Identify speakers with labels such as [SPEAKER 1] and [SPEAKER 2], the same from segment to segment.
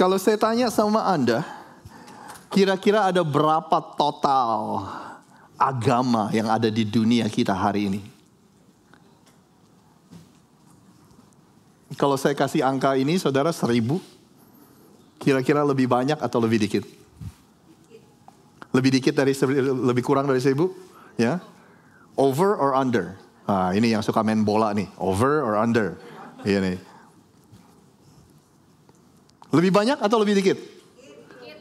[SPEAKER 1] Kalau saya tanya sama Anda, kira-kira ada berapa total agama yang ada di dunia kita hari ini? Kalau saya kasih angka ini, saudara, 1.000. Kira-kira lebih banyak atau lebih dikit? Lebih dikit lebih kurang dari 1.000? Ya? Over or under? Nah, ini yang suka main bola nih. Over or under? Iya nih. Lebih banyak atau lebih dikit?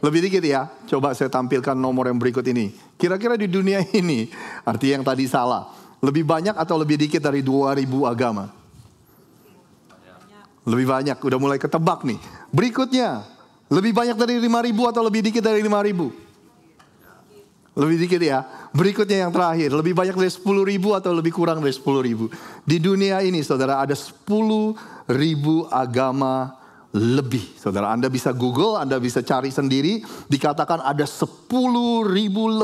[SPEAKER 1] Lebih dikit ya. Coba saya tampilkan nomor yang berikut ini. Kira-kira di dunia ini, artinya yang tadi salah. Lebih banyak atau lebih dikit dari 2.000 agama? Lebih banyak, udah mulai ketebak nih. Berikutnya, lebih banyak dari 5.000 atau lebih dikit dari 5.000? Lebih dikit ya. Berikutnya yang terakhir, lebih banyak dari 10.000 atau lebih kurang dari 10.000? Di dunia ini saudara ada 10.000 agama lebih. Saudara, Anda bisa Google, Anda bisa cari sendiri. Dikatakan ada 10.000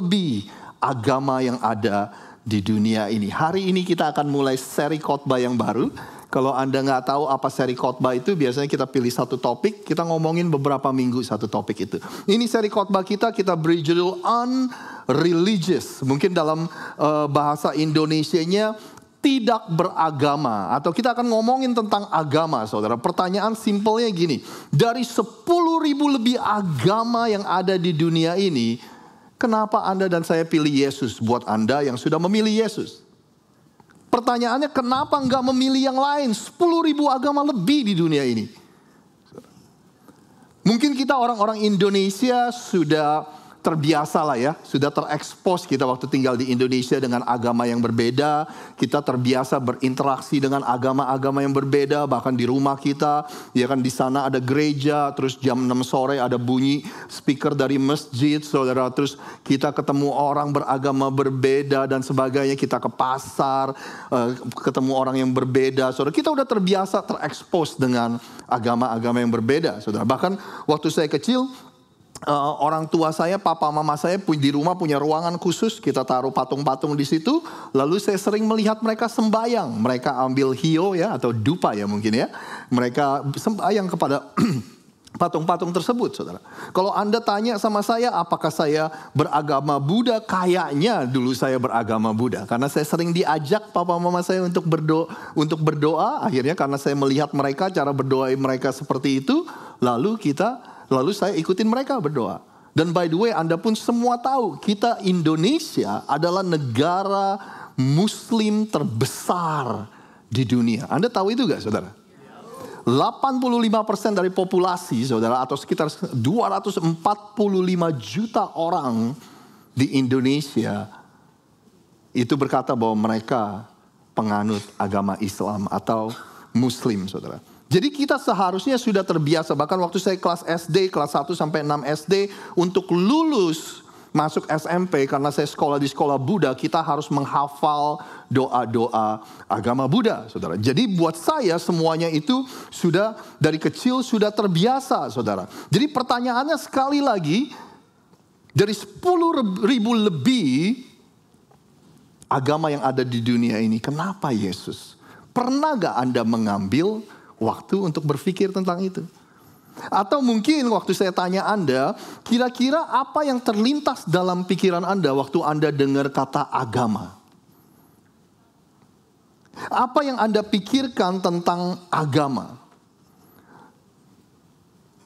[SPEAKER 1] lebih agama yang ada di dunia ini. Hari ini kita akan mulai seri khotbah yang baru. Kalau Anda nggak tahu apa seri khotbah itu, biasanya kita pilih satu topik, kita ngomongin beberapa minggu satu topik itu. Ini seri khotbah kita beri judul Unreligious. Mungkin dalam bahasa Indonesianya tidak beragama. Atau kita akan ngomongin tentang agama, saudara. Pertanyaan simpelnya gini. Dari 10.000 lebih agama yang ada di dunia ini, kenapa Anda dan saya pilih Yesus buat Anda yang sudah memilih Yesus? Pertanyaannya, kenapa enggak memilih yang lain? 10.000 agama lebih di dunia ini. Mungkin kita orang-orang Indonesia sudah terbiasa lah ya. Sudah terekspos kita waktu tinggal di Indonesia dengan agama yang berbeda. Kita terbiasa berinteraksi dengan agama-agama yang berbeda. Bahkan di rumah kita, ya kan, di sana ada gereja. Terus jam 6 sore ada bunyi speaker dari masjid, saudara. Terus kita ketemu orang beragama berbeda dan sebagainya. Kita ke pasar, ketemu orang yang berbeda, saudara. Kita udah terbiasa terekspos dengan agama-agama yang berbeda, saudara. Bahkan waktu saya kecil, orang tua saya, papa mama saya di rumah punya ruangan khusus. Kita taruh patung-patung di situ. Lalu saya sering melihat mereka sembayang. Mereka ambil hio ya, atau dupa ya mungkin ya. Mereka sembayang kepada patung-patung tersebut, saudara. Kalau Anda tanya sama saya, apakah saya beragama Buddha? Kayaknya dulu saya beragama Buddha. Karena saya sering diajak papa mama saya untuk berdoa. Akhirnya karena saya melihat mereka, cara berdoa mereka seperti itu. Lalu saya ikutin mereka berdoa. Dan by the way, Anda pun semua tahu, kita Indonesia adalah negara Muslim terbesar di dunia. Anda tahu itu gak, saudara? 85% dari populasi, saudara, atau sekitar 245 juta orang di Indonesia itu berkata bahwa mereka penganut agama Islam atau Muslim, saudara. Jadi kita seharusnya sudah terbiasa, bahkan waktu saya kelas SD, kelas 1 sampai 6 SD, untuk lulus masuk SMP, karena saya sekolah di sekolah Buddha, kita harus menghafal doa-doa agama Buddha, saudara. Jadi buat saya semuanya itu sudah dari kecil sudah terbiasa, saudara. Jadi pertanyaannya sekali lagi, dari 10.000 lebih agama yang ada di dunia ini, kenapa Yesus? Pernah gak Anda mengambil waktu untuk berpikir tentang itu? Atau mungkin waktu saya tanya Anda, kira-kira apa yang terlintas dalam pikiran Anda waktu Anda dengar kata agama? Apa yang Anda pikirkan tentang agama?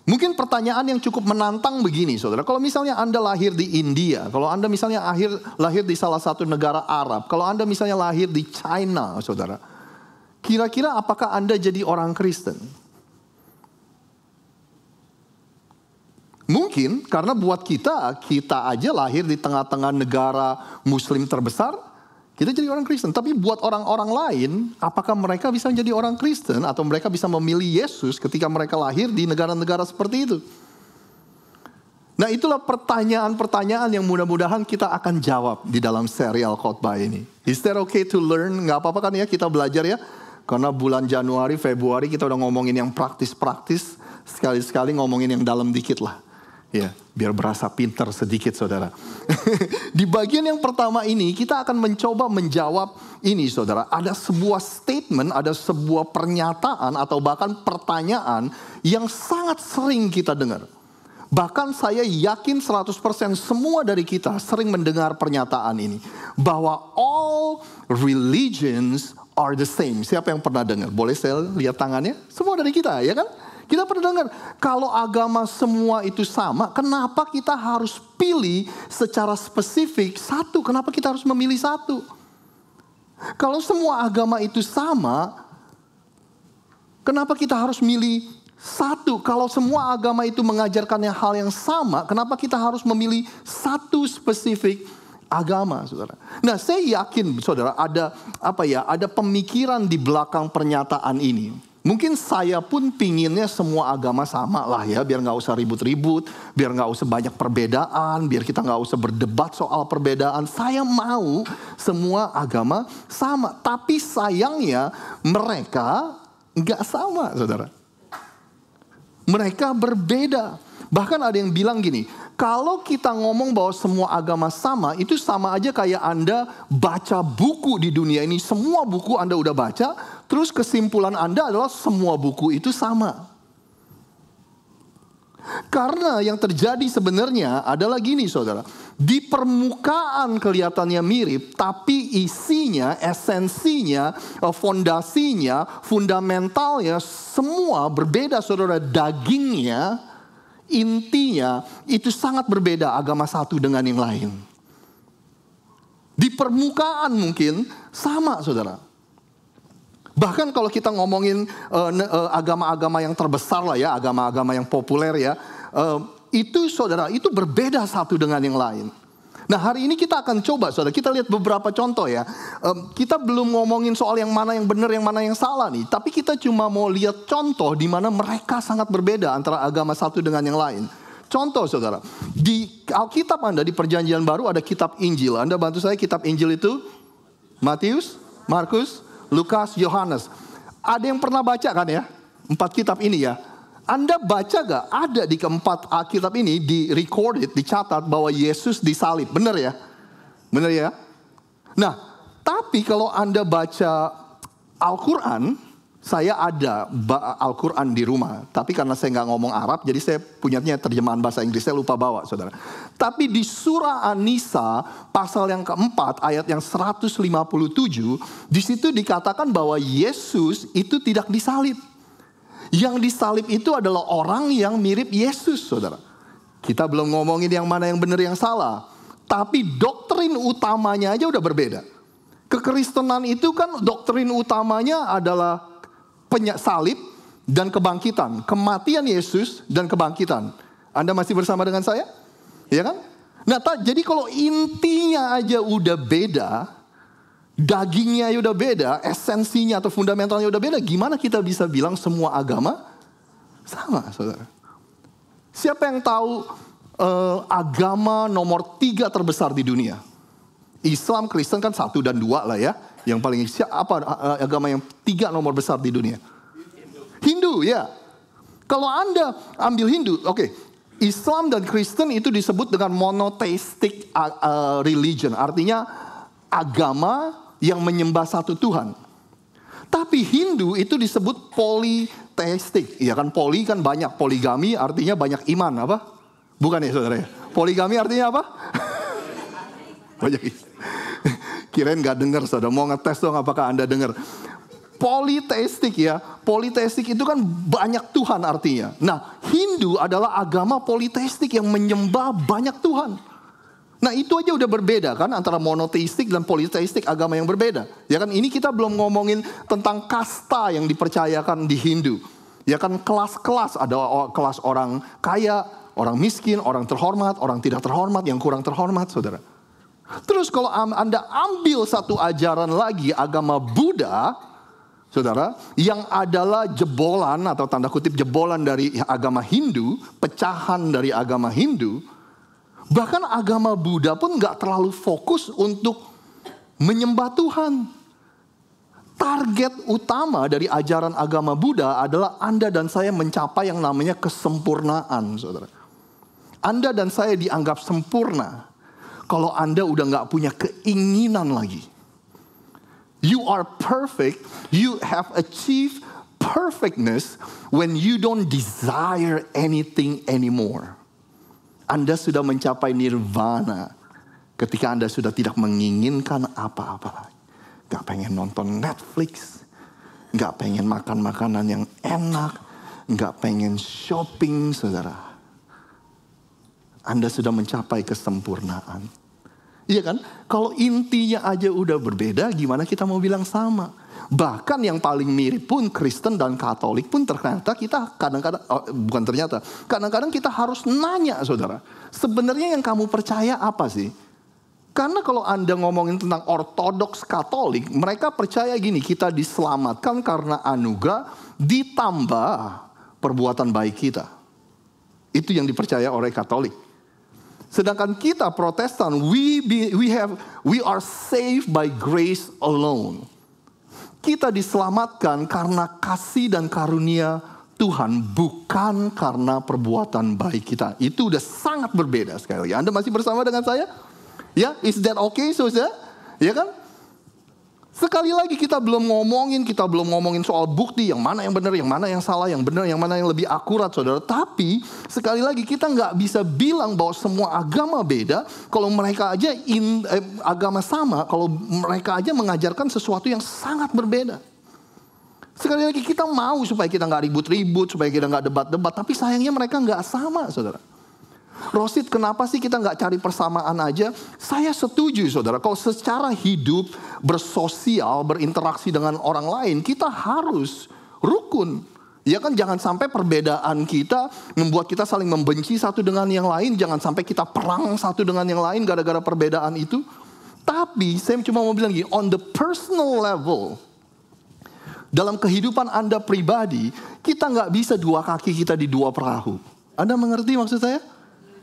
[SPEAKER 1] Mungkin pertanyaan yang cukup menantang begini, saudara. Kalau misalnya Anda lahir di India, kalau Anda misalnya lahir di salah satu negara Arab, kalau Anda misalnya lahir di China, saudara, kira-kira apakah Anda jadi orang Kristen? Mungkin karena buat kita aja lahir di tengah-tengah negara Muslim terbesar, kita jadi orang Kristen. Tapi buat orang-orang lain, apakah mereka bisa menjadi orang Kristen atau mereka bisa memilih Yesus ketika mereka lahir di negara-negara seperti itu? Nah, itulah pertanyaan-pertanyaan yang mudah-mudahan kita akan jawab di dalam serial khotbah ini. Is that okay to learn? Gak apa-apa kan ya kita belajar ya? Karena bulan Januari, Februari kita udah ngomongin yang praktis-praktis. Sekali-sekali ngomongin yang dalam dikit lah. Ya, biar berasa pinter sedikit saudara. Di bagian yang pertama ini kita akan mencoba menjawab ini saudara. Ada sebuah statement, ada sebuah pernyataan atau bahkan pertanyaan yang sangat sering kita dengar. Bahkan saya yakin 100% semua dari kita sering mendengar pernyataan ini. Bahwa all religions are the same. Siapa yang pernah dengar? Boleh saya lihat tangannya? Semua dari kita, ya kan? Kita pernah dengar, kalau agama semua itu sama, kenapa kita harus pilih secara spesifik satu? Kenapa kita harus memilih satu? Kalau semua agama itu sama, kenapa kita harus milih satu? Kalau semua agama itu mengajarkan hal yang sama, kenapa kita harus memilih satu spesifik agama, saudara? Nah, saya yakin, saudara, ada pemikiran di belakang pernyataan ini. Mungkin saya pun pinginnya semua agama sama lah ya, biar nggak usah ribut-ribut, biar nggak usah banyak perbedaan, biar kita nggak usah berdebat soal perbedaan. Saya mau semua agama sama, tapi sayangnya mereka nggak sama, saudara. Mereka berbeda. Bahkan ada yang bilang gini, kalau kita ngomong bahwa semua agama sama, itu sama aja kayak Anda baca buku di dunia ini. Semua buku Anda udah baca, terus kesimpulan Anda adalah semua buku itu sama. Karena yang terjadi sebenarnya adalah gini saudara. Di permukaan kelihatannya mirip, tapi isinya, esensinya, fondasinya, fundamentalnya semua berbeda saudara. Dagingnya, intinya itu sangat berbeda agama satu dengan yang lain. Di permukaan mungkin sama saudara. Bahkan kalau kita ngomongin agama-agama yang terbesar lah ya, agama-agama yang populer ya, itu saudara, itu berbeda satu dengan yang lain. Nah hari ini kita akan coba saudara, kita lihat beberapa contoh ya. Kita belum ngomongin soal yang mana yang benar, yang mana yang salah nih. Tapi kita cuma mau lihat contoh di mana mereka sangat berbeda antara agama satu dengan yang lain. Contoh saudara, di Alkitab Anda di Perjanjian Baru ada kitab Injil. Anda bantu saya, kitab Injil itu Matius, Markus, Lukas, Yohanes. Ada yang pernah baca kan ya? 4 kitab ini ya. Anda baca gak? Ada di keempat Alkitab ini di recorded, dicatat bahwa Yesus disalib. Benar ya? Benar ya? Nah, tapi kalau Anda baca Al-Quran, saya ada Al-Quran di rumah. Tapi karena saya gak ngomong Arab, jadi saya punyanya terjemahan bahasa Inggris. Saya lupa bawa saudara. Tapi di surah An-Nisa, pasal yang keempat, ayat yang 157, di situ dikatakan bahwa Yesus itu tidak disalib. Yang disalib itu adalah orang yang mirip Yesus, saudara. Kita belum ngomongin yang mana yang benar yang salah. Tapi doktrin utamanya aja udah berbeda. Kekristenan itu kan doktrin utamanya adalah salib dan kebangkitan. Kematian Yesus dan kebangkitan. Anda masih bersama dengan saya? Ya kan? Nah, jadi kalau intinya aja udah beda, dagingnya udah beda, esensinya atau fundamentalnya udah beda, gimana kita bisa bilang semua agama sama, saudara? Siapa yang tahu agama nomor 3 terbesar di dunia? Islam, Kristen kan 1 dan 2 lah ya. Yang paling apa agama yang 3 nomor besar di dunia? Hindu ya. Kalau Anda ambil Hindu, oke. Islam dan Kristen itu disebut dengan monotheistic religion. Artinya agama yang menyembah satu Tuhan. Tapi Hindu itu disebut polytheistic. Ya kan, poly kan banyak, poligami artinya banyak iman, apa? Bukan ya saudara ya? Poligami artinya apa? Banyak. Kirain gak dengar saudara, mau ngetes dong apakah Anda dengar. Polytheistic ya, polytheistic itu kan banyak Tuhan artinya. Nah, Hindu adalah agama polytheistic yang menyembah banyak Tuhan. Nah itu aja udah berbeda kan antara monoteistik dan politeistik, agama yang berbeda. Ya kan, ini kita belum ngomongin tentang kasta yang dipercayakan di Hindu. Ya kan, kelas-kelas, ada kelas orang kaya, orang miskin, orang terhormat, orang tidak terhormat, yang kurang terhormat saudara. Terus kalau Anda ambil satu ajaran lagi, agama Buddha saudara, yang adalah jebolan atau tanda kutip jebolan dari agama Hindu, pecahan dari agama Hindu. Bahkan agama Buddha pun gak terlalu fokus untuk menyembah Tuhan. Target utama dari ajaran agama Buddha adalah Anda dan saya mencapai yang namanya kesempurnaan, saudara. Anda dan saya dianggap sempurna kalau Anda udah gak punya keinginan lagi. You are perfect, you have achieved perfectness when you don't desire anything anymore. Anda sudah mencapai nirvana ketika Anda sudah tidak menginginkan apa-apa lagi. Gak pengen nonton Netflix, gak pengen makan makanan yang enak, gak pengen shopping, saudara. Anda sudah mencapai kesempurnaan. Iya kan? Kalau intinya aja udah berbeda, gimana kita mau bilang sama? Bahkan yang paling mirip pun Kristen dan Katolik pun ternyata kita kadang-kadang, kadang-kadang kita harus nanya, saudara. Sebenarnya yang kamu percaya apa sih? Karena kalau Anda ngomongin tentang Ortodoks Katolik, mereka percaya gini, kita diselamatkan karena anugerah ditambah perbuatan baik kita. Itu yang dipercaya oleh Katolik. Sedangkan kita Protestan, we are saved by grace alone. Kita diselamatkan karena kasih dan karunia Tuhan, bukan karena perbuatan baik kita. Itu udah sangat berbeda sekali lagi. Anda masih bersama dengan saya? Ya, is that okay, saudara? Ya kan? Sekali lagi kita belum ngomongin soal bukti yang mana yang benar, yang mana yang salah, yang benar, yang mana yang lebih akurat, saudara. Tapi sekali lagi kita nggak bisa bilang bahwa semua agama beda kalau mereka aja agama sama, kalau mereka aja mengajarkan sesuatu yang sangat berbeda. Sekali lagi kita mau supaya kita nggak ribut-ribut, supaya kita nggak debat-debat, tapi sayangnya mereka nggak sama, saudara. Rosid, kenapa sih kita nggak cari persamaan aja? Saya setuju, saudara. Kalau secara hidup, bersosial, berinteraksi dengan orang lain, kita harus rukun. Ya kan, jangan sampai perbedaan kita membuat kita saling membenci satu dengan yang lain. Jangan sampai kita perang satu dengan yang lain gara-gara perbedaan itu. Tapi saya cuma mau bilang gini, on the personal level, dalam kehidupan Anda pribadi, kita nggak bisa dua kaki kita di dua perahu. Anda mengerti maksud saya?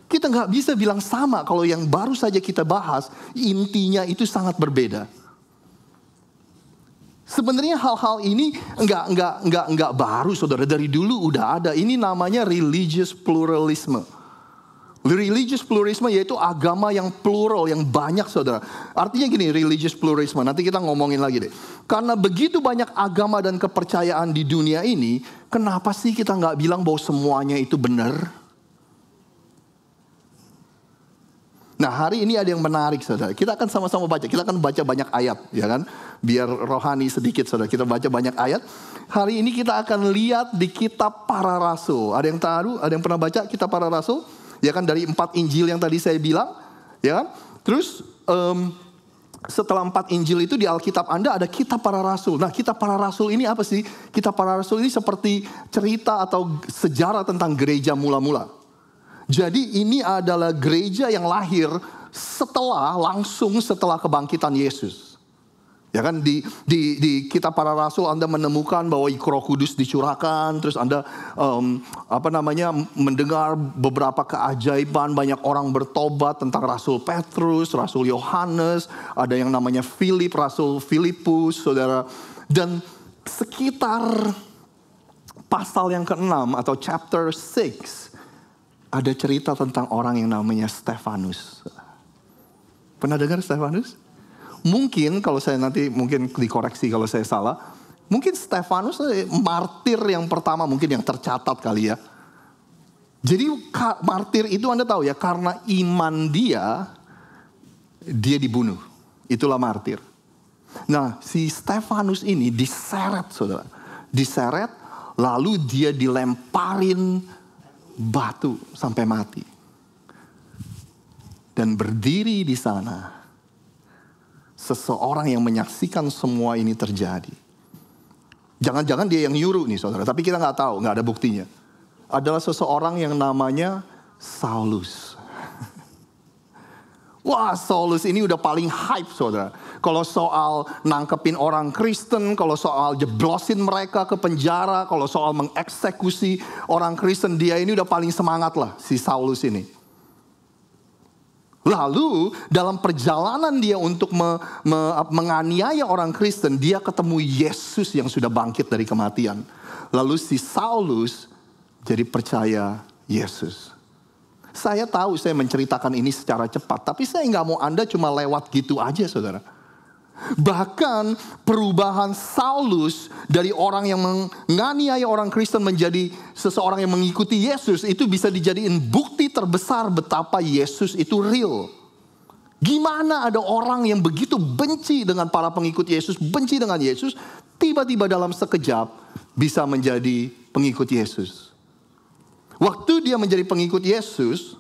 [SPEAKER 1] Kita nggak bisa bilang sama kalau yang baru saja kita bahas intinya itu sangat berbeda. Sebenarnya hal-hal ini nggak baru, saudara. Dari dulu udah ada. Ini namanya religious pluralism. Religious pluralism yaitu agama yang plural, yang banyak, saudara. Artinya gini, religious pluralism. Nanti kita ngomongin lagi deh. Karena begitu banyak agama dan kepercayaan di dunia ini, kenapa sih kita nggak bilang bahwa semuanya itu benar? Nah, hari ini ada yang menarik, saudara. Kita akan sama-sama baca. Kita akan baca banyak ayat, ya kan? Biar rohani sedikit, saudara. Kita baca banyak ayat. Hari ini kita akan lihat di kitab para rasul. Ada yang tahu? Ada yang pernah baca kitab para rasul? Ya kan, dari 4 Injil yang tadi saya bilang, ya kan? Terus setelah 4 Injil itu di Alkitab Anda ada kitab para rasul. Nah, kitab para rasul ini apa sih? Kitab para rasul ini seperti cerita atau sejarah tentang gereja mula-mula. Jadi ini adalah gereja yang lahir langsung setelah kebangkitan Yesus. Ya kan, di kitab para rasul Anda menemukan bahwa Roh Kudus dicurahkan, terus Anda mendengar beberapa keajaiban, banyak orang bertobat tentang Rasul Petrus, Rasul Yohanes, ada yang namanya Rasul Filipus, saudara. Dan sekitar pasal yang ke-6 atau chapter 6 ada cerita tentang orang yang namanya Stefanus. Pernah dengar Stefanus? Mungkin kalau saya nanti mungkin dikoreksi kalau saya salah. Mungkin Stefanus martir yang pertama mungkin yang tercatat kali ya. Jadi martir itu Anda tahu ya, karena iman dia dibunuh. Itulah martir. Nah, si Stefanus ini diseret, saudara. Diseret lalu dia dilemparin batu sampai mati. Dan berdiri di sana seseorang yang menyaksikan semua ini terjadi. Jangan-jangan dia yang nyuruh nih, saudara. Tapi kita nggak tahu, nggak ada buktinya. Adalah seseorang yang namanya Saulus. Wah, Saulus ini udah paling hype, saudara. Kalau soal nangkepin orang Kristen, kalau soal jeblosin mereka ke penjara, kalau soal mengeksekusi orang Kristen, dia ini udah paling semangat lah, si Saulus ini. Lalu dalam perjalanan dia untuk menganiaya orang Kristen, dia ketemu Yesus yang sudah bangkit dari kematian. Lalu si Saulus jadi percaya Yesus. Saya tahu saya menceritakan ini secara cepat, tapi saya nggak mau Anda cuma lewat gitu aja, saudara. Bahkan perubahan Saulus dari orang yang menganiaya orang Kristen menjadi seseorang yang mengikuti Yesus, itu bisa dijadiin bukti terbesar betapa Yesus itu real. Gimana ada orang yang begitu benci dengan para pengikut Yesus, benci dengan Yesus, tiba-tiba dalam sekejap bisa menjadi pengikut Yesus. Waktu dia menjadi pengikut Yesus,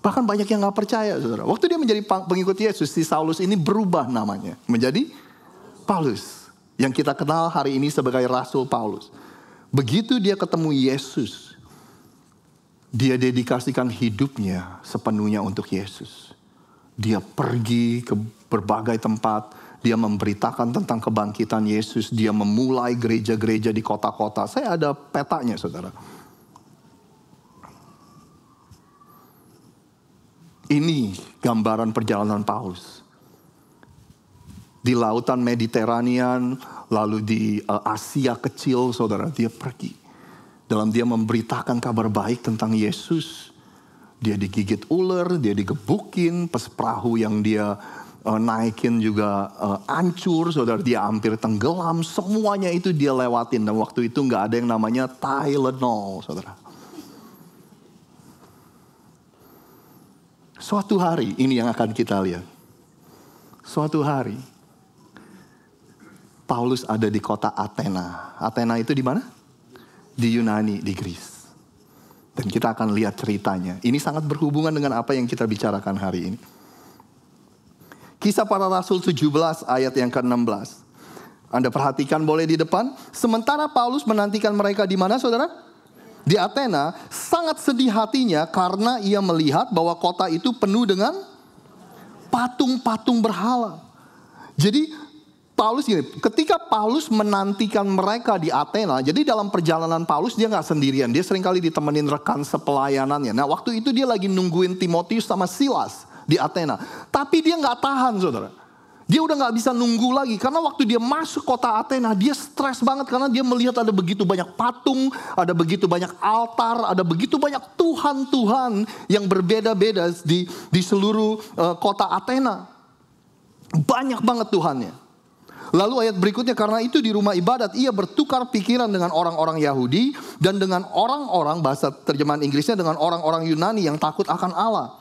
[SPEAKER 1] bahkan banyak yang gak percaya, saudara. Waktu dia menjadi pengikut Yesus, si Saulus ini berubah namanya menjadi Paulus, yang kita kenal hari ini sebagai Rasul Paulus. Begitu dia ketemu Yesus, dia dedikasikan hidupnya sepenuhnya untuk Yesus. Dia pergi ke berbagai tempat. Dia memberitakan tentang kebangkitan Yesus. Dia memulai gereja-gereja di kota-kota. Saya ada petanya, saudara. Ini gambaran perjalanan Paulus. Di lautan Mediterranean, lalu di Asia kecil, saudara, dia pergi. Dalam dia memberitakan kabar baik tentang Yesus. Dia digigit ular, dia digebukin, perahu yang dia naikin juga hancur, saudara, dia hampir tenggelam, semuanya itu dia lewatin. Dan waktu itu gak ada yang namanya Tylenol, saudara. Suatu hari, ini yang akan kita lihat. Suatu hari, Paulus ada di kota Athena. Athena itu di mana? Di Yunani, di Greece. Dan kita akan lihat ceritanya. Ini sangat berhubungan dengan apa yang kita bicarakan hari ini. Kisah Para Rasul 17 ayat yang ke-16. Anda perhatikan boleh di depan. Sementara Paulus menantikan mereka di mana, saudara? Di Athena. Sangat sedih hatinya karena ia melihat bahwa kota itu penuh dengan patung-patung berhala. Jadi Paulus gini, ketika Paulus menantikan mereka di Athena, jadi dalam perjalanan Paulus dia gak sendirian. Dia seringkali ditemenin rekan sepelayanannya. Nah waktu itu dia lagi nungguin Timotius sama Silas di Athena. Tapi dia gak tahan, saudara. Dia udah gak bisa nunggu lagi. Karena waktu dia masuk kota Athena, dia stres banget. Karena dia melihat ada begitu banyak patung, ada begitu banyak altar, ada begitu banyak Tuhan-Tuhan yang berbeda-beda di seluruh kota Athena. Banyak banget Tuhannya. Lalu ayat berikutnya, karena itu di rumah ibadat ia bertukar pikiran dengan orang-orang Yahudi dan dengan orang-orang, bahasa terjemahan Inggrisnya, dengan orang-orang Yunani yang takut akan Allah.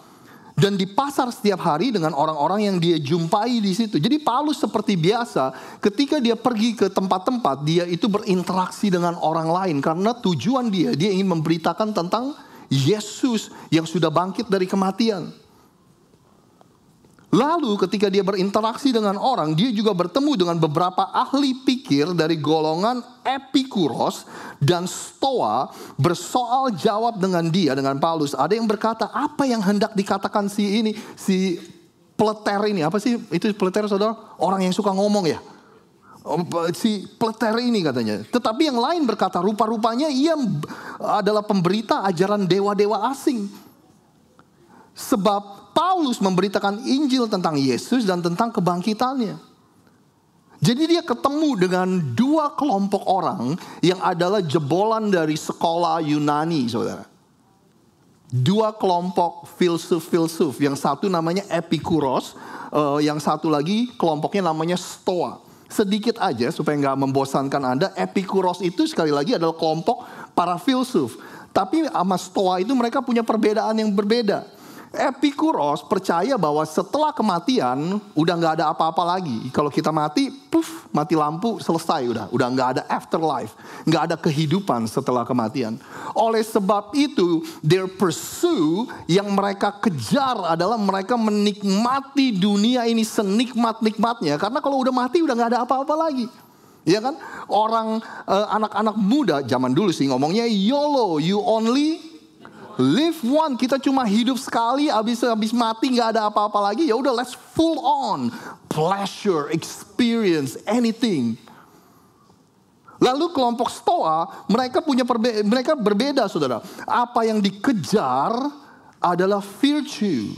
[SPEAKER 1] Dan di pasar setiap hari dengan orang-orang yang dia jumpai di situ. Jadi Paulus seperti biasa, ketika dia pergi ke tempat-tempat, dia itu berinteraksi dengan orang lain. Karena tujuan dia ingin memberitakan tentang Yesus yang sudah bangkit dari kematian. Lalu ketika dia berinteraksi dengan orang, dia juga bertemu dengan beberapa ahli pikir dari golongan Epikuros dan Stoa, bersoal jawab dengan dia, dengan Paulus. Ada yang berkata, apa yang hendak dikatakan si Pleter ini? Apa sih itu Pleter, saudara? Orang yang suka ngomong ya. Si Pleter ini katanya. Tetapi yang lain berkata, rupa-rupanya ia adalah pemberita ajaran dewa-dewa asing. Sebab Paulus memberitakan Injil tentang Yesus dan tentang kebangkitannya. Jadi dia ketemu dengan dua kelompok orang yang adalah jebolan dari sekolah Yunani, saudara. Dua kelompok filsuf-filsuf. Yang satu namanya Epikuros, yang satu lagi kelompoknya namanya Stoa. Sedikit aja supaya nggak membosankan Anda, Epikuros itu sekali lagi adalah kelompok para filsuf. Tapi sama Stoa itu mereka punya perbedaan yang berbeda. Epikuros percaya bahwa setelah kematian udah nggak ada apa-apa lagi. Kalau kita mati, mati lampu, selesai udah nggak ada afterlife, nggak ada kehidupan setelah kematian. Oleh sebab itu, their pursue yang mereka kejar adalah mereka menikmati dunia ini senikmat-nikmatnya. Karena kalau udah mati udah nggak ada apa-apa lagi. Ya kan? Orang anak-anak muda zaman dulu sih ngomongnya YOLO, you only live one. Kita cuma hidup sekali, habis mati nggak ada apa-apa lagi. Ya udah, let's full on pleasure, experience, anything. Lalu kelompok Stoa, mereka berbeda, saudara. Apa yang dikejar adalah virtue,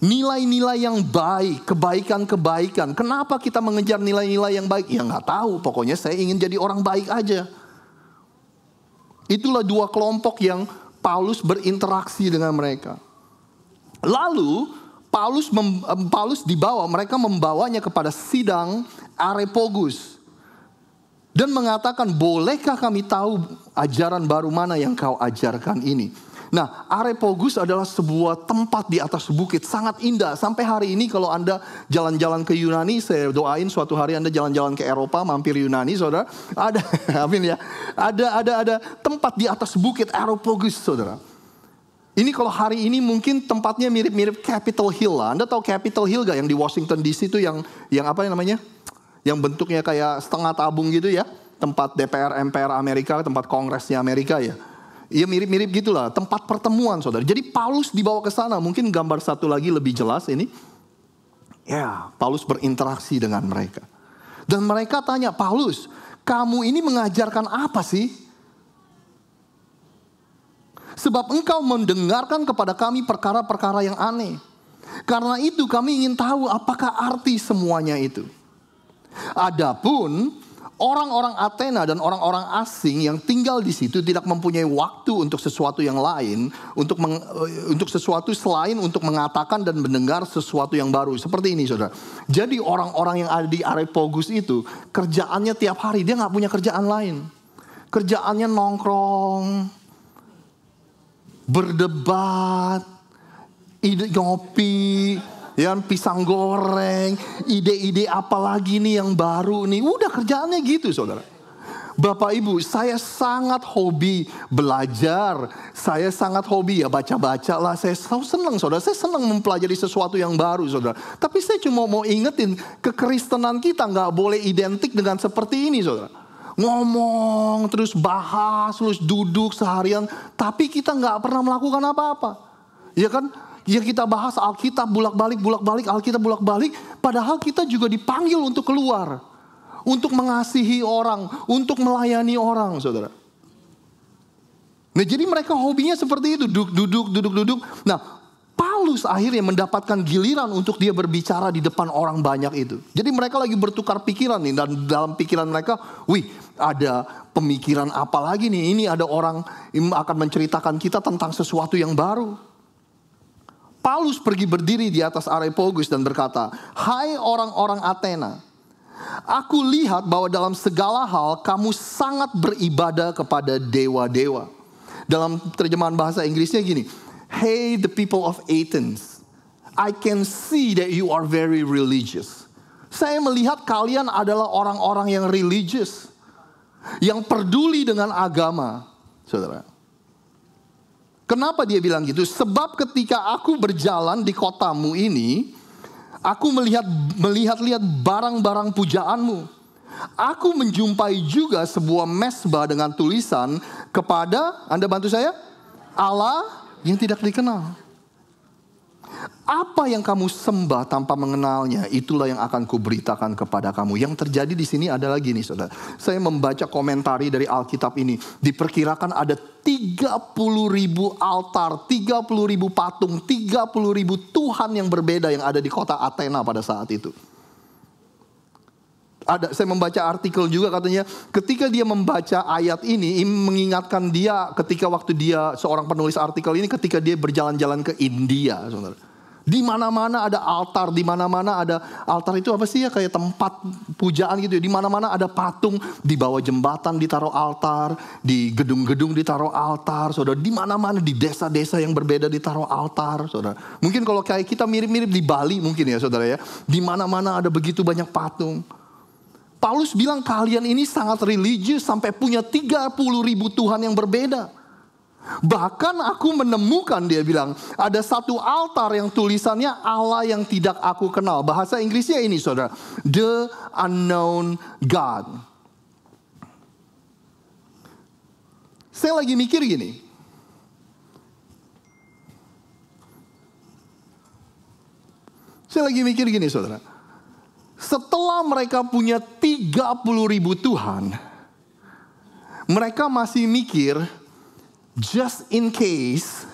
[SPEAKER 1] nilai-nilai yang baik, kebaikan-kebaikan. Kenapa kita mengejar nilai-nilai yang baik? Ya nggak tahu. Pokoknya saya ingin jadi orang baik aja. Itulah dua kelompok yang Paulus berinteraksi dengan mereka. Lalu Paulus dibawa, mereka membawanya kepada sidang Areopagus. Dan mengatakan, bolehkah kami tahu ajaran baru mana yang kau ajarkan ini? Nah, Areopagus adalah sebuah tempat di atas bukit, sangat indah. Sampai hari ini kalau Anda jalan-jalan ke Yunani, saya doain suatu hari Anda jalan-jalan ke Eropa, mampir Yunani, saudara. Ada, amin ya. Ada tempat di atas bukit Areopagus, saudara. Ini kalau hari ini mungkin tempatnya mirip-mirip Capitol Hill lah. Anda tahu Capitol Hill gak yang di Washington DC itu yang apa namanya? Yang bentuknya kayak setengah tabung gitu ya. Tempat DPR MPR Amerika, tempat kongresnya Amerika ya. Iya mirip-mirip gitulah, tempat pertemuan saudara. Jadi Paulus dibawa ke sana, mungkin gambar satu lagi lebih jelas ini. Ya, Paulus berinteraksi dengan mereka. Dan mereka tanya, Paulus, kamu ini mengajarkan apa sih? Sebab engkau mendengarkan kepada kami perkara-perkara yang aneh. Karena itu kami ingin tahu apakah arti semuanya itu. Adapun orang-orang Athena dan orang-orang asing yang tinggal di situ tidak mempunyai waktu untuk sesuatu yang lain, untuk sesuatu selain untuk mengatakan dan mendengar sesuatu yang baru. Seperti ini saudara. Jadi orang-orang yang ada di Areopagus itu kerjaannya tiap hari, dia gak punya kerjaan lain. Kerjaannya nongkrong, berdebat, ngopi, ya, pisang goreng, ide-ide apa lagi nih yang baru nih. Udah kerjaannya gitu saudara. Bapak Ibu, saya sangat hobi belajar. Saya sangat hobi ya baca-baca lah. Saya senang saudara. Saya senang mempelajari sesuatu yang baru saudara. Tapi saya cuma mau ingetin, kekristenan kita gak boleh identik dengan seperti ini saudara. Ngomong, terus bahas, terus duduk seharian. Tapi kita gak pernah melakukan apa-apa. Ya kan? Ya kita bahas Alkitab bolak-balik, Alkitab bolak-balik. Padahal kita juga dipanggil untuk keluar. Untuk mengasihi orang, untuk melayani orang, saudara. Nah jadi mereka hobinya seperti itu, duduk. Nah Paulus akhirnya mendapatkan giliran untuk dia berbicara di depan orang banyak itu. Jadi mereka lagi bertukar pikiran nih. Dan dalam pikiran mereka, wih ada pemikiran apa lagi nih. Ini ada orang yang akan menceritakan kita tentang sesuatu yang baru. Paulus pergi berdiri di atas Areopagus dan berkata, hai orang-orang Athena, aku lihat bahwa dalam segala hal kamu sangat beribadah kepada dewa-dewa. Dalam terjemahan bahasa Inggrisnya gini, hey the people of Athens, I can see that you are very religious. Saya melihat kalian adalah orang-orang yang religious, yang peduli dengan agama, saudara. Kenapa dia bilang gitu? Sebab ketika aku berjalan di kotamu ini, aku melihat barang-barang pujaanmu. Aku menjumpai juga sebuah mesbah dengan tulisan kepada, Anda bantu saya, Allah yang tidak dikenal. Apa yang kamu sembah tanpa mengenalnya, itulah yang akan kuberitakan kepada kamu. Yang terjadi di sini adalah gini, saudara. Saya membaca komentari dari Alkitab ini. Diperkirakan ada 30.000 altar, 30.000 patung, 30.000 Tuhan yang berbeda yang ada di kota Athena pada saat itu. Saya membaca artikel juga katanya, ketika dia membaca ayat ini, mengingatkan dia ketika waktu dia, seorang penulis artikel ini, ketika dia berjalan-jalan ke India, saudara. Di mana-mana ada altar, di mana-mana ada altar itu apa sih ya, kayak tempat pujaan gitu ya. Di mana-mana ada patung, di bawah jembatan ditaruh altar, di gedung-gedung ditaruh altar, saudara. Di mana-mana di desa-desa yang berbeda ditaruh altar, saudara. Mungkin kalau kayak kita mirip-mirip di Bali mungkin ya, saudara ya. Di mana-mana ada begitu banyak patung. Paulus bilang kalian ini sangat religius sampai punya 30.000 Tuhan yang berbeda. Bahkan aku menemukan, dia bilang, ada satu altar yang tulisannya Allah yang tidak aku kenal. Bahasa Inggrisnya ini saudara, the unknown God. Saya lagi mikir gini. Saudara. Setelah mereka punya 30.000 Tuhan, mereka masih mikir, just in case,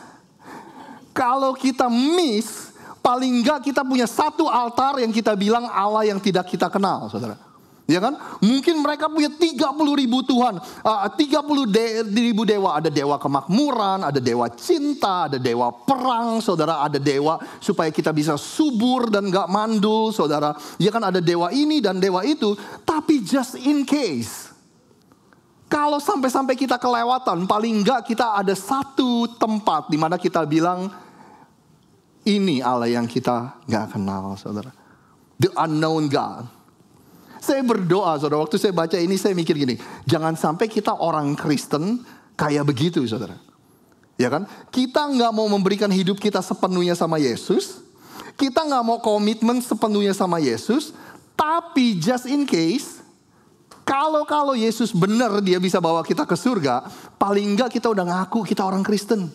[SPEAKER 1] kalau kita miss, paling enggak kita punya satu altar yang kita bilang Allah yang tidak kita kenal, saudara. Ya kan? Mungkin mereka punya 30.000 Tuhan, 30.000 dewa. Ada dewa kemakmuran, ada dewa cinta, ada dewa perang, saudara. Ada dewa supaya kita bisa subur dan gak mandul, saudara. Ya kan, ada dewa ini dan dewa itu. Tapi just in case, kalau sampai-sampai kita kelewatan, paling gak kita ada satu tempat di mana kita bilang, ini Allah yang kita gak kenal, saudara. The unknown God. Saya berdoa, saudara, waktu saya baca ini saya mikir gini, jangan sampai kita orang Kristen kayak begitu, saudara. Ya kan? Kita nggak mau memberikan hidup kita sepenuhnya sama Yesus, kita nggak mau komitmen sepenuhnya sama Yesus, tapi just in case, kalau Yesus benar dia bisa bawa kita ke surga, paling nggak kita udah ngaku kita orang Kristen.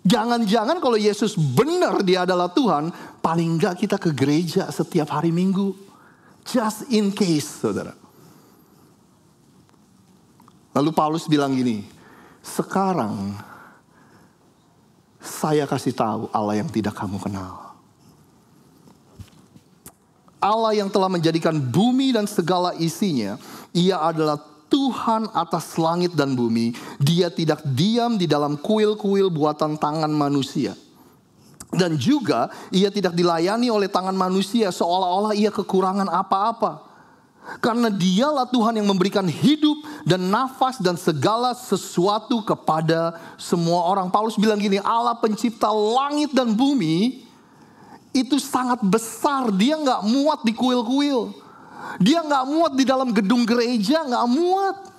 [SPEAKER 1] Jangan-jangan kalau Yesus benar dia adalah Tuhan, paling nggak kita ke gereja setiap hari Minggu. Just in case, saudara. Lalu Paulus bilang gini, sekarang saya kasih tahu Allah yang tidak kamu kenal. Allah yang telah menjadikan bumi dan segala isinya, Ia adalah Tuhan atas langit dan bumi. Dia tidak diam di dalam kuil-kuil buatan tangan manusia. Dan juga ia tidak dilayani oleh tangan manusia seolah-olah ia kekurangan apa-apa. Karena dialah Tuhan yang memberikan hidup dan nafas dan segala sesuatu kepada semua orang. Paulus bilang gini, Allah pencipta langit dan bumi itu sangat besar. Dia gak muat di kuil-kuil. Dia gak muat di dalam gedung gereja, gak muat.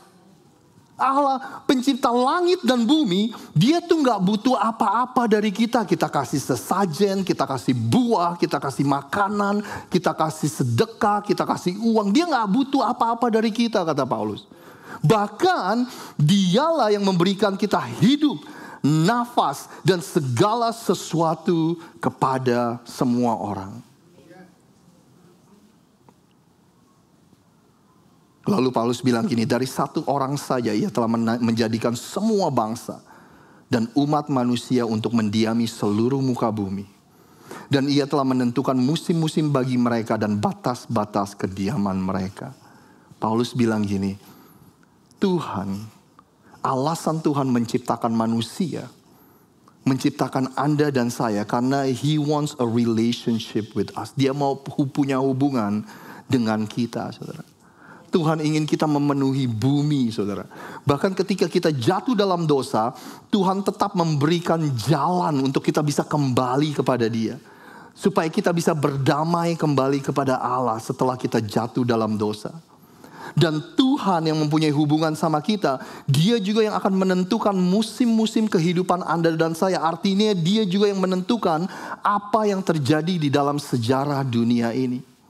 [SPEAKER 1] Allah pencipta langit dan bumi, dia tuh gak butuh apa-apa dari kita. Kita kasih sesajen, kita kasih buah, kita kasih makanan, kita kasih sedekah, kita kasih uang. Dia gak butuh apa-apa dari kita, kata Paulus. Bahkan dialah yang memberikan kita hidup, nafas, dan segala sesuatu kepada semua orang. Lalu Paulus bilang gini, dari satu orang saja ia telah menjadikan semua bangsa dan umat manusia untuk mendiami seluruh muka bumi. Dan ia telah menentukan musim-musim bagi mereka dan batas-batas kediaman mereka. Paulus bilang gini, Tuhan, alasan Tuhan menciptakan manusia, menciptakan Anda dan saya karena He wants a relationship with us. Dia mau punya hubungan dengan kita, saudara. Tuhan ingin kita memenuhi bumi, saudara. Bahkan ketika kita jatuh dalam dosa, Tuhan tetap memberikan jalan untuk kita bisa kembali kepada Dia. Supaya kita bisa berdamai kembali kepada Allah setelah kita jatuh dalam dosa. Dan Tuhan yang mempunyai hubungan sama kita, Dia juga yang akan menentukan musim-musim kehidupan Anda dan saya. Artinya Dia juga yang menentukan apa yang terjadi di dalam sejarah dunia ini.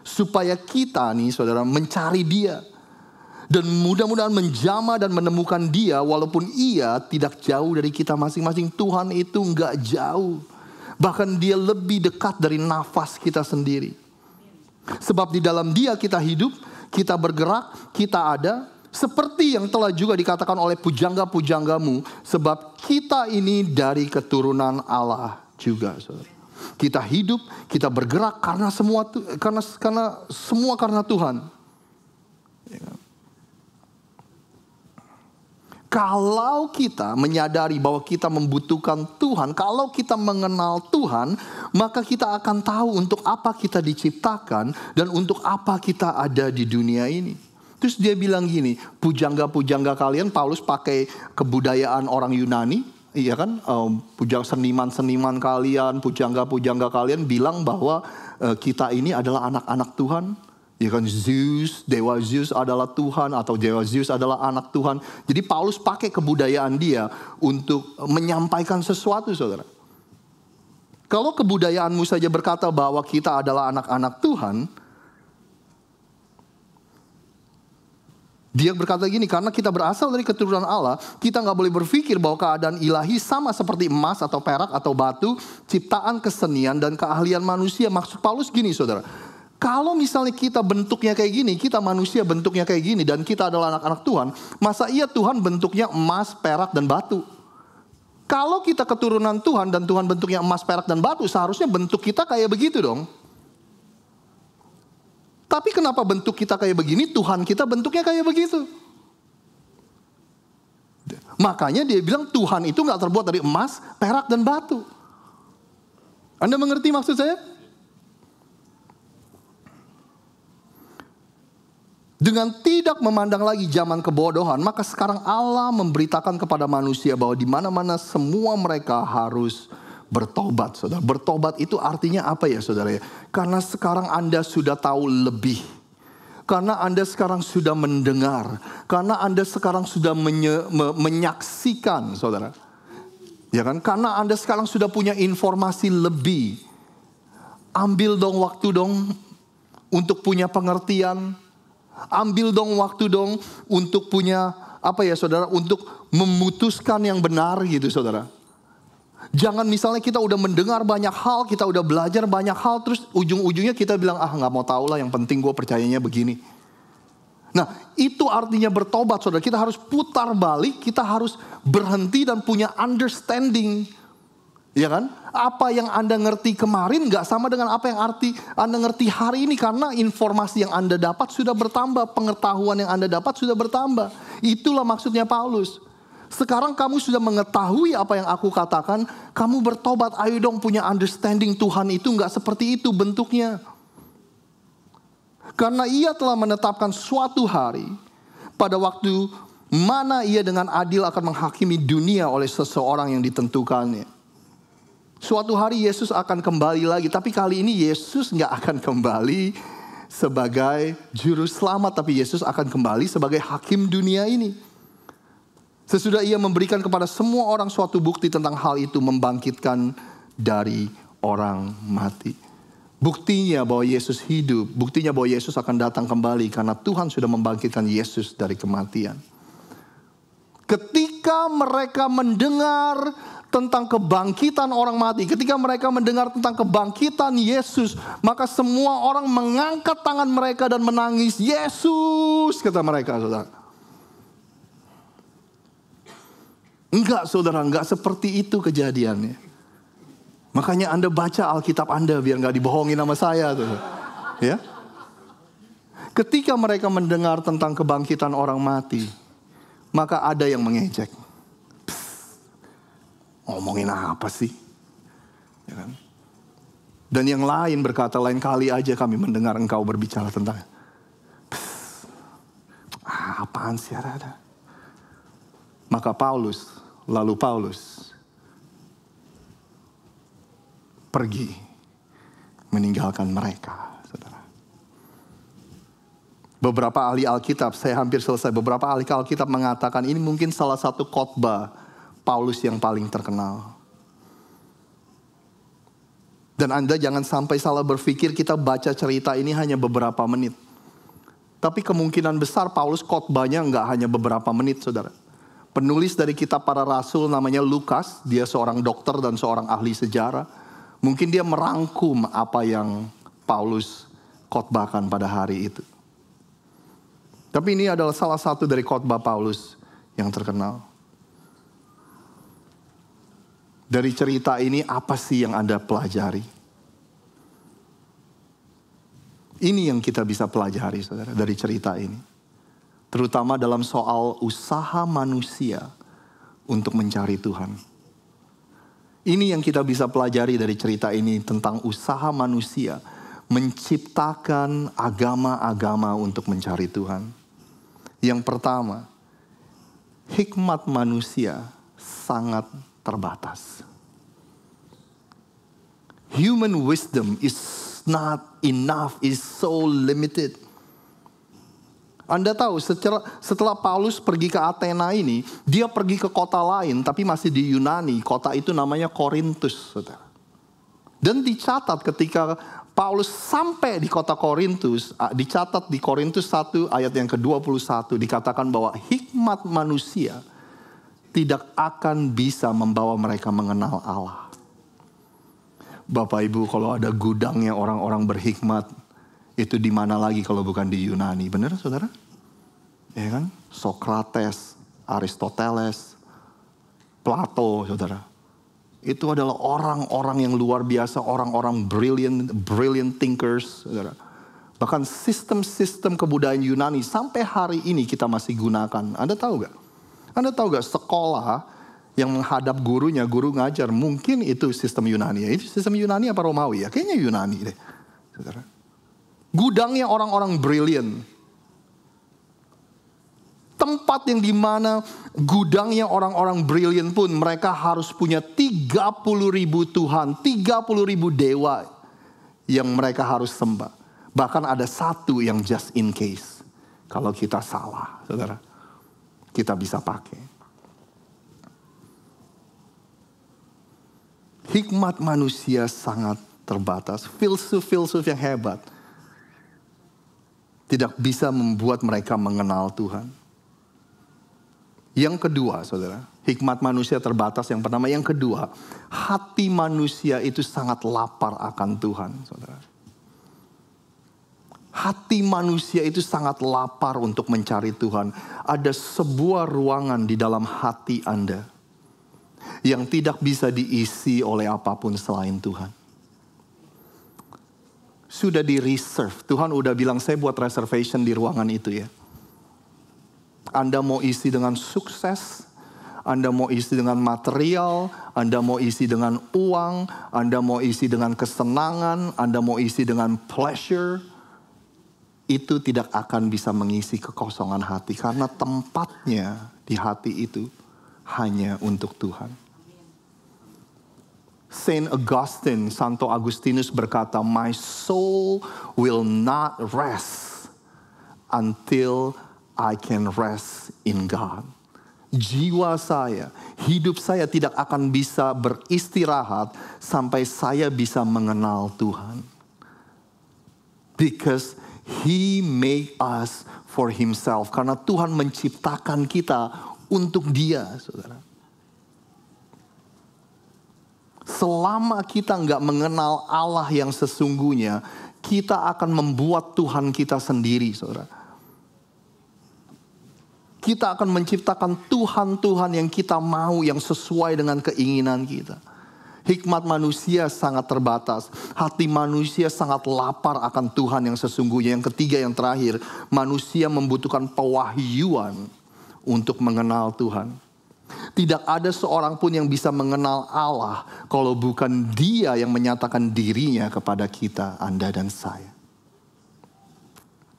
[SPEAKER 1] Supaya kita nih saudara mencari Dia. Dan mudah-mudahan menjamah dan menemukan Dia walaupun Ia tidak jauh dari kita masing-masing. Tuhan itu gak jauh. Bahkan Dia lebih dekat dari nafas kita sendiri. Sebab di dalam Dia kita hidup, kita bergerak, kita ada. Seperti yang telah juga dikatakan oleh pujangga-pujanggamu. Sebab kita ini dari keturunan Allah juga, saudara. Kita hidup, kita bergerak karena semua karena Tuhan. Kalau kita menyadari bahwa kita membutuhkan Tuhan, kalau kita mengenal Tuhan, maka kita akan tahu untuk apa kita diciptakan dan untuk apa kita ada di dunia ini. Terus dia bilang gini, pujangga-pujangga kalian, Paulus pakai kebudayaan orang Yunani. Iya kan, seniman-seniman kalian, pujangga-pujangga kalian bilang bahwa kita ini adalah anak-anak Tuhan. Ya kan, Zeus, dewa Zeus adalah Tuhan atau dewa Zeus adalah anak Tuhan. Jadi Paulus pakai kebudayaan dia untuk menyampaikan sesuatu, saudara. Kalau kebudayaanmu saja berkata bahwa kita adalah anak-anak Tuhan, dia berkata gini, karena kita berasal dari keturunan Allah, kita gak boleh berpikir bahwa keadaan ilahi sama seperti emas atau perak atau batu, ciptaan kesenian dan keahlian manusia. Maksud Paulus gini, saudara. Kalau misalnya kita bentuknya kayak gini, kita manusia bentuknya kayak gini, dan kita adalah anak-anak Tuhan, masa iya Tuhan bentuknya emas, perak, dan batu? Kalau kita keturunan Tuhan dan Tuhan bentuknya emas, perak, dan batu, seharusnya bentuk kita kayak begitu dong. Tapi kenapa bentuk kita kayak begini, Tuhan kita bentuknya kayak begitu. Makanya dia bilang Tuhan itu gak terbuat dari emas, perak, dan batu. Anda mengerti maksud saya? Dengan tidak memandang lagi zaman kebodohan, maka sekarang Allah memberitakan kepada manusia bahwa di mana-mana semua mereka harus bertobat, saudara. Bertobat itu artinya apa ya, saudara? Karena sekarang Anda sudah tahu lebih. Karena Anda sekarang sudah mendengar. Karena Anda sekarang sudah menyaksikan, saudara. Ya kan? Karena Anda sekarang sudah punya informasi lebih. Ambil dong waktu dong untuk punya pengertian. Ambil dong waktu dong untuk punya apa ya, saudara? Untuk memutuskan yang benar gitu, saudara. Jangan misalnya kita udah mendengar banyak hal, kita udah belajar banyak hal, terus ujung-ujungnya kita bilang, gak mau tahu lah, yang penting gue percayanya begini. Nah, itu artinya bertobat, saudara. Kita harus putar balik, kita harus berhenti dan punya understanding. Ya kan? Apa yang Anda ngerti kemarin gak sama dengan apa yang Anda ngerti hari ini. Karena informasi yang Anda dapat sudah bertambah, pengetahuan yang Anda dapat sudah bertambah. Itulah maksudnya Paulus. Sekarang kamu sudah mengetahui apa yang aku katakan, kamu bertobat, ayo dong punya understanding Tuhan itu gak seperti itu bentuknya. Karena ia telah menetapkan suatu hari, pada waktu mana ia dengan adil akan menghakimi dunia oleh seseorang yang ditentukannya. Suatu hari Yesus akan kembali lagi, tapi kali ini Yesus gak akan kembali sebagai juru selamat, tapi Yesus akan kembali sebagai hakim dunia ini. Sesudah ia memberikan kepada semua orang suatu bukti tentang hal itu, membangkitkan dari orang mati. Buktinya bahwa Yesus hidup, buktinya bahwa Yesus akan datang kembali karena Tuhan sudah membangkitkan Yesus dari kematian. Ketika mereka mendengar tentang kebangkitan orang mati, ketika mereka mendengar tentang kebangkitan Yesus, maka semua orang mengangkat tangan mereka dan menangis, Yesus, kata mereka, saudara. Enggak, saudara, enggak seperti itu kejadiannya. Makanya Anda baca Alkitab Anda biar enggak dibohongin sama saya tuh. Ya. Ketika mereka mendengar tentang kebangkitan orang mati, maka ada yang mengejek. Ngomongin apa sih? Ya kan? Dan yang lain berkata, lain kali aja kami mendengar engkau berbicara tentang apaan sih ada? Maka Paulus pergi meninggalkan mereka, saudara. Beberapa ahli Alkitab, saya hampir selesai. Beberapa ahli Alkitab mengatakan ini mungkin salah satu khotbah Paulus yang paling terkenal. Dan Anda jangan sampai salah berpikir kita baca cerita ini hanya beberapa menit. Tapi kemungkinan besar Paulus khotbahnya nggak hanya beberapa menit, saudara. Penulis dari kitab para rasul namanya Lukas, dia seorang dokter dan seorang ahli sejarah. Mungkin dia merangkum apa yang Paulus khotbahkan pada hari itu. Tapi ini adalah salah satu dari khotbah Paulus yang terkenal. Dari cerita ini apa sih yang Anda pelajari? Ini yang kita bisa pelajari, saudara, dari cerita ini. Terutama dalam soal usaha manusia untuk mencari Tuhan. Ini yang kita bisa pelajari dari cerita ini tentang usaha manusia menciptakan agama-agama untuk mencari Tuhan. Yang pertama, hikmat manusia sangat terbatas. Human wisdom is not enough, is so limited. Anda tahu setelah Paulus pergi ke Athena ini, dia pergi ke kota lain tapi masih di Yunani. Kota itu namanya Korintus, saudara. Dan dicatat ketika Paulus sampai di kota Korintus, dicatat di Korintus 1 ayat yang ke-21 dikatakan bahwa hikmat manusia tidak akan bisa membawa mereka mengenal Allah. Bapak Ibu, kalau ada gudangnya orang-orang berhikmat, itu di mana lagi kalau bukan di Yunani, benar saudara? Ya kan? Sokrates, Aristoteles, Plato, saudara. Itu adalah orang-orang yang luar biasa, orang-orang brilliant thinkers, saudara. Bahkan sistem-sistem kebudayaan Yunani sampai hari ini kita masih gunakan. Anda tahu gak? Anda tahu gak sekolah yang menghadap gurunya, guru ngajar, mungkin itu sistem Yunani. Itu sistem Yunani apa Romawi ya? Kayaknya Yunani deh. Saudara. Gudangnya orang-orang brilian. Tempat yang dimana gudangnya orang-orang brilian pun mereka harus punya 30.000 Tuhan, 30.000 dewa yang mereka harus sembah. Bahkan ada satu yang just in case. Kalau kita salah, saudara, kita bisa pakai. Hikmat manusia sangat terbatas. Filsuf-filsuf yang hebat tidak bisa membuat mereka mengenal Tuhan. Yang kedua, saudara, hikmat manusia terbatas yang pertama. Yang kedua, hati manusia itu sangat lapar akan Tuhan, saudara. Hati manusia itu sangat lapar untuk mencari Tuhan. Ada sebuah ruangan di dalam hati Anda yang tidak bisa diisi oleh apapun selain Tuhan. Sudah di reserve. Tuhan udah bilang saya buat reservation di ruangan itu ya. Anda mau isi dengan sukses, Anda mau isi dengan material, Anda mau isi dengan uang, Anda mau isi dengan kesenangan, Anda mau isi dengan pleasure. Itu tidak akan bisa mengisi kekosongan hati. Karena tempatnya di hati itu hanya untuk Tuhan. Saint Augustine, Santo Agustinus berkata, "My soul will not rest until I can rest in God." Jiwa saya, hidup saya tidak akan bisa beristirahat sampai saya bisa mengenal Tuhan. Because He made us for Himself. Karena Tuhan menciptakan kita untuk Dia, saudara. Selama kita nggak mengenal Allah yang sesungguhnya, kita akan membuat Tuhan kita sendiri, saudara. Kita akan menciptakan Tuhan-Tuhan yang kita mau, yang sesuai dengan keinginan kita. Hikmat manusia sangat terbatas. Hati manusia sangat lapar akan Tuhan yang sesungguhnya. Yang ketiga, yang terakhir, manusia membutuhkan pewahyuan untuk mengenal Tuhan. Tidak ada seorang pun yang bisa mengenal Allah kalau bukan Dia yang menyatakan dirinya kepada kita, Anda dan saya.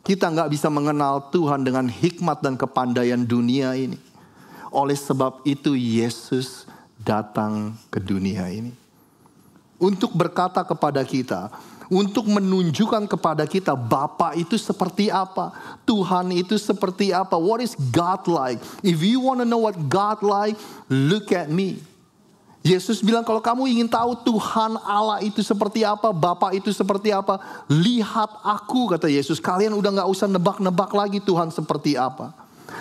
[SPEAKER 1] Kita nggak bisa mengenal Tuhan dengan hikmat dan kepandaian dunia ini. Oleh sebab itu Yesus datang ke dunia ini. Untuk berkata kepada kita, untuk menunjukkan kepada kita Bapa itu seperti apa, Tuhan itu seperti apa, what is God like? If you want to know what God like, look at me. Yesus bilang kalau kamu ingin tahu Tuhan Allah itu seperti apa, Bapa itu seperti apa, lihat aku, kata Yesus. Kalian udah gak usah nebak-nebak lagi Tuhan seperti apa.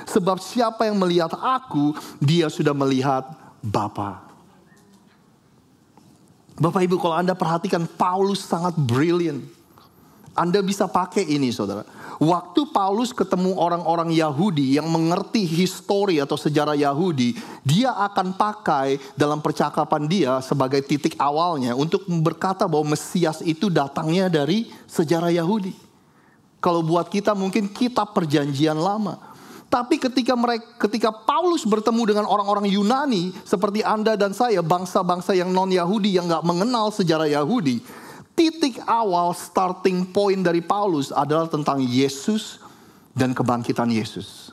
[SPEAKER 1] Sebab siapa yang melihat aku, dia sudah melihat Bapa. Bapak Ibu, kalau Anda perhatikan Paulus sangat brilliant. Anda bisa pakai ini, saudara. Waktu Paulus ketemu orang-orang Yahudi yang mengerti histori atau sejarah Yahudi, dia akan pakai dalam percakapan dia sebagai titik awalnya untuk berkata bahwa Mesias itu datangnya dari sejarah Yahudi. Kalau buat kita mungkin kitab perjanjian lama. Tapi ketika Paulus bertemu dengan orang-orang Yunani seperti Anda dan saya, bangsa-bangsa yang non-Yahudi yang gak mengenal sejarah Yahudi, titik awal starting point dari Paulus adalah tentang Yesus dan kebangkitan Yesus.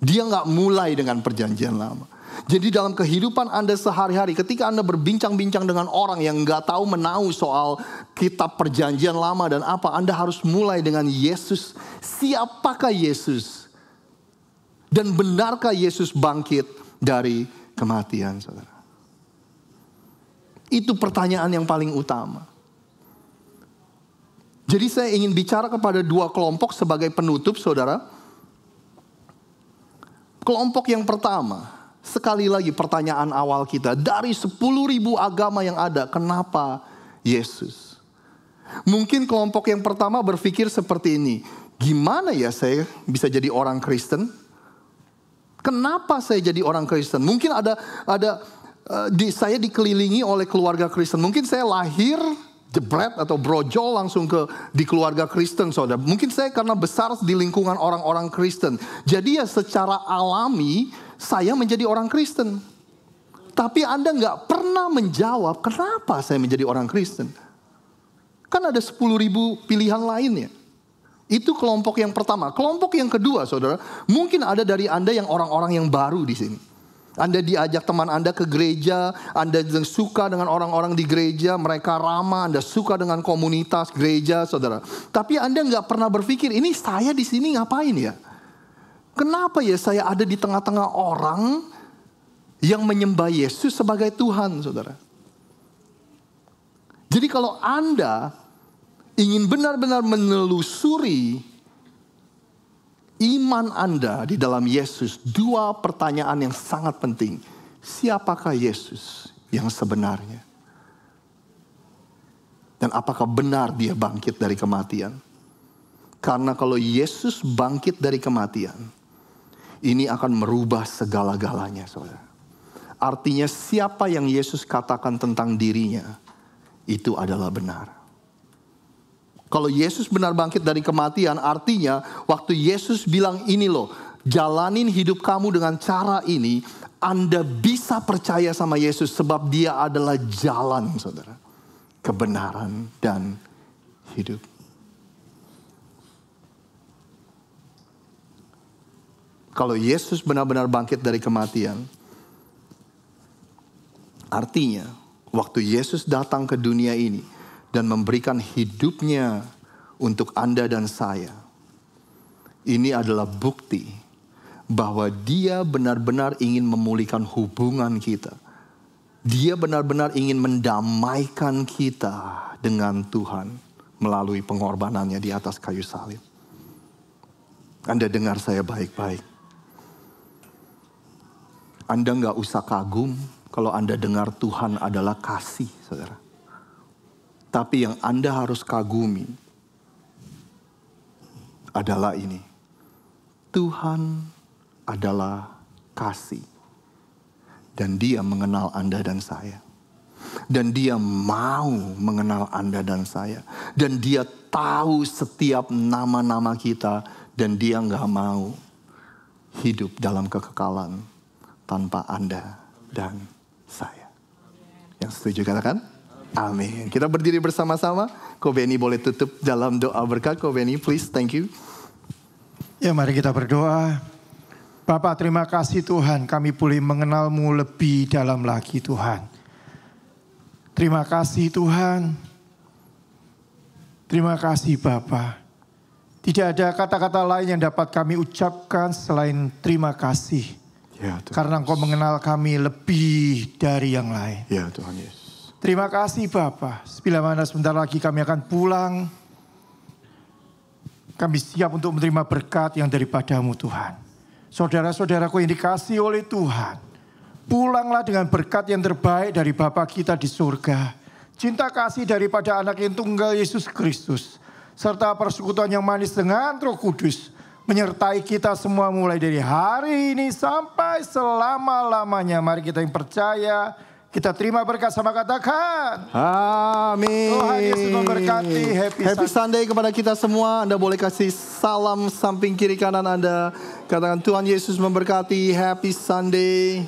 [SPEAKER 1] Dia gak mulai dengan perjanjian lama. Jadi dalam kehidupan Anda sehari-hari, ketika Anda berbincang-bincang dengan orang yang gak tahu menahu soal kitab perjanjian lama dan apa, Anda harus mulai dengan Yesus. Siapakah Yesus? Dan benarkah Yesus bangkit dari kematian, saudara? Itu pertanyaan yang paling utama. Jadi saya ingin bicara kepada dua kelompok sebagai penutup, saudara. Kelompok yang pertama, sekali lagi pertanyaan awal kita. Dari 10.000 agama yang ada, kenapa Yesus? Mungkin kelompok yang pertama berpikir seperti ini. Gimana ya saya bisa jadi orang Kristen? Kenapa saya jadi orang Kristen? Mungkin saya dikelilingi oleh keluarga Kristen. Mungkin saya lahir jebret atau brojol langsung di keluarga Kristen, saudara. Mungkin saya karena besar di lingkungan orang-orang Kristen. Jadi ya secara alami saya menjadi orang Kristen. Tapi Anda nggak pernah menjawab kenapa saya menjadi orang Kristen. Kan ada 10.000 pilihan lainnya. Itu kelompok yang pertama. Kelompok yang kedua, saudara, mungkin ada dari Anda yang orang-orang yang baru di sini. Anda diajak teman Anda ke gereja, Anda suka dengan orang-orang di gereja, mereka ramah, Anda suka dengan komunitas gereja, saudara. Tapi Anda nggak pernah berpikir, ini saya di sini ngapain ya? Kenapa ya saya ada di tengah-tengah orang yang menyembah Yesus sebagai Tuhan, saudara? Jadi kalau Anda ingin benar-benar menelusuri iman Anda di dalam Yesus, dua pertanyaan yang sangat penting. Siapakah Yesus yang sebenarnya? Dan apakah benar dia bangkit dari kematian? Karena kalau Yesus bangkit dari kematian, ini akan merubah segala-galanya, saudara. Artinya siapa yang Yesus katakan tentang dirinya, itu adalah benar. Kalau Yesus benar bangkit dari kematian, artinya waktu Yesus bilang ini loh, jalanin hidup kamu dengan cara ini, Anda bisa percaya sama Yesus sebab dia adalah jalan, saudara. Kebenaran dan hidup. Kalau Yesus benar-benar bangkit dari kematian, artinya waktu Yesus datang ke dunia ini dan memberikan hidupnya untuk Anda dan saya, ini adalah bukti bahwa dia benar-benar ingin memulihkan hubungan kita. Dia benar-benar ingin mendamaikan kita dengan Tuhan melalui pengorbanannya di atas kayu salib. Anda dengar saya baik-baik. Anda nggak usah kagum kalau Anda dengar Tuhan adalah kasih, saudara. Tapi yang Anda harus kagumi adalah ini. Tuhan adalah kasih. Dan dia mengenal Anda dan saya. Dan dia mau mengenal Anda dan saya. Dan dia tahu setiap nama-nama kita. Dan dia gak mau hidup dalam kekekalan tanpa Anda dan saya. Yang setuju katakan? Amin. Kita berdiri bersama-sama. Ko Benny boleh tutup dalam doa berkat. Ko Benny, please, thank you.
[SPEAKER 2] Ya, mari kita berdoa. Bapak, terima kasih Tuhan, kami boleh mengenal-Mu lebih dalam lagi Tuhan. Terima kasih Tuhan. Terima kasih Bapak. Tidak ada kata-kata lain yang dapat kami ucapkan selain terima kasih.
[SPEAKER 1] Ya, Tuhan.
[SPEAKER 2] Karena Engkau mengenal kami lebih dari yang lain.
[SPEAKER 1] Ya Tuhan Yesus.
[SPEAKER 2] Terima kasih Bapak. Bila mana sebentar lagi kami akan pulang. Kami siap untuk menerima berkat yang daripada-Mu Tuhan. Saudara-saudaraku yang dikasihi oleh Tuhan. Pulanglah dengan berkat yang terbaik dari Bapa kita di surga. Cinta kasih daripada anak yang tunggal Yesus Kristus. Serta persekutuan yang manis dengan Roh Kudus. Menyertai kita semua mulai dari hari ini sampai selama-lamanya. Mari kita yang percaya. Kita terima berkat sama katakan.
[SPEAKER 1] Amin.
[SPEAKER 2] Tuhan Yesus memberkati.
[SPEAKER 1] Happy Sunday kepada kita semua. Anda boleh kasih salam samping kiri kanan Anda. Katakan Tuhan Yesus memberkati. Happy Sunday.